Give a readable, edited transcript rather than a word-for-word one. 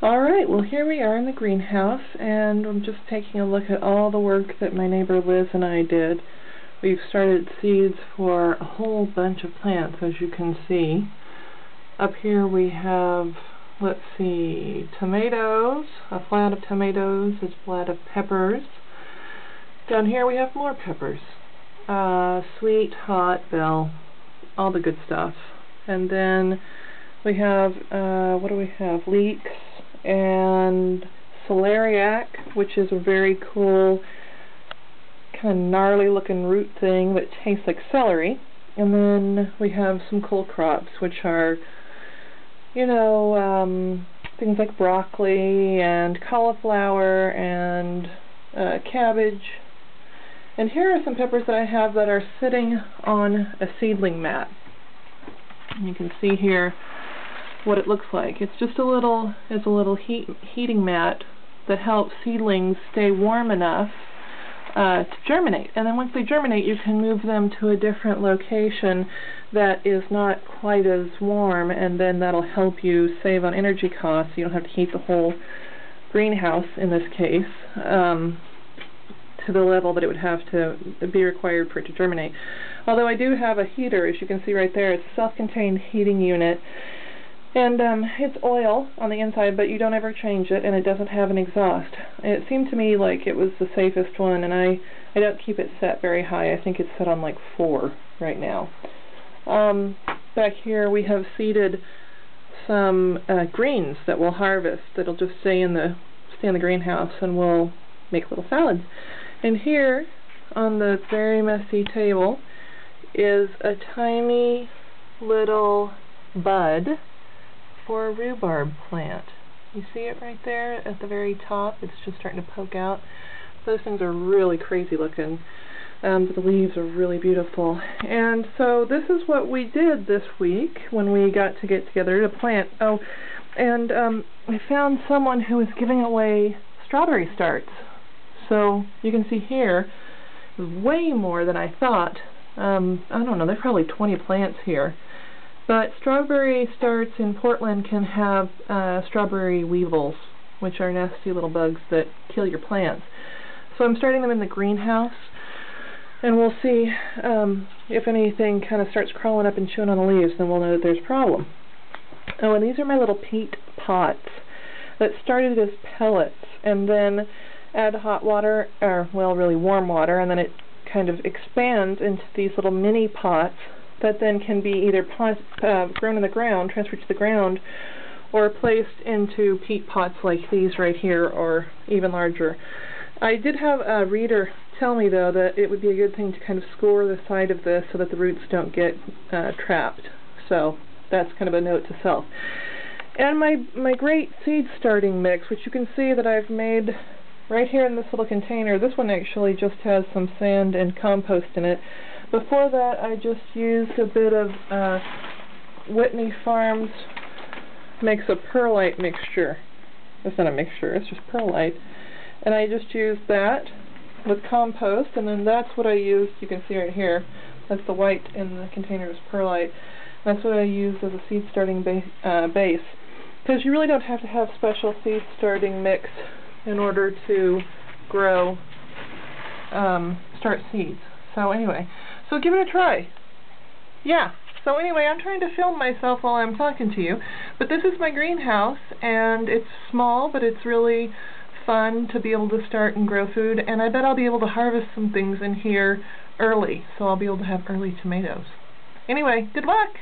Alright, well here we are in the greenhouse, and I'm just taking a look at all the work that my neighbor Liz and I did. We've started seeds for a whole bunch of plants, as you can see. Up here we have, let's see, tomatoes, a flat of tomatoes, a flat of peppers. Down here we have more peppers. Sweet, hot, bell, all the good stuff. And then we have, what do we have? Leeks and celeriac, which is a very cool, kind of gnarly looking root thing that tastes like celery. And then we have some cool crops, which are, you know, things like broccoli and cauliflower and cabbage. And here are some peppers that I have that are sitting on a seedling mat. And you can see here what it looks like. It's just a little heating mat that helps seedlings stay warm enough to germinate. And then once they germinate, you can move them to a different location that is not quite as warm, and then that'll help you save on energy costs. You don't have to heat the whole greenhouse in this case to the level that it would have to be required for it to germinate. Although I do have a heater, as you can see right there. It's a self-contained heating unit. And it's oil on the inside, but you don't ever change it, and it doesn't have an exhaust. And it seemed to me like it was the safest one, and I don't keep it set very high. I think it's set on like 4 right now. Back here we have seeded some greens that we'll harvest that'll just stay in the greenhouse, and we'll make little salads. And here on the very messy table is a tiny little bud for a rhubarb plant. You see it right there at the very top? It's just starting to poke out. Those things are really crazy looking, but the leaves are really beautiful. And so this is what we did this week when we got to get together to plant. Oh, and I found someone who was giving away strawberry starts. So you can see here, way more than I thought. I don't know, there's probably 20 plants here. But strawberry starts in Portland can have strawberry weevils, which are nasty little bugs that kill your plants. So I'm starting them in the greenhouse, and we'll see if anything kind of starts crawling up and chewing on the leaves, then we'll know that there's a problem. Oh, and these are my little peat pots that started as pellets, and then add hot water, or well, really warm water, and then it kind of expands into these little mini pots that then can be either grown in the ground, transferred to the ground, or placed into peat pots like these right here, or even larger. I did have a reader tell me, though, that it would be a good thing to kind of score the side of this so that the roots don't get trapped. So that's kind of a note to self. And my great seed starting mix, which you can see that I've made right here in this little container. This one actually just has some sand and compost in it. Before that, I just used a bit of Whitney Farms makes a perlite mixture. It's not a mixture, it's just perlite. And I just used that with compost, and then that's what I used. You can see right here, that's the white in the container is perlite. That's what I used as a seed starting base. Because you really don't have to have special seed starting mix in order to grow, start seeds. So anyway, so give it a try. Yeah, so anyway, I'm trying to film myself while I'm talking to you, but this is my greenhouse, and it's small, but it's really fun to be able to start and grow food, and I bet I'll be able to harvest some things in here early, so I'll be able to have early tomatoes. Anyway, good luck!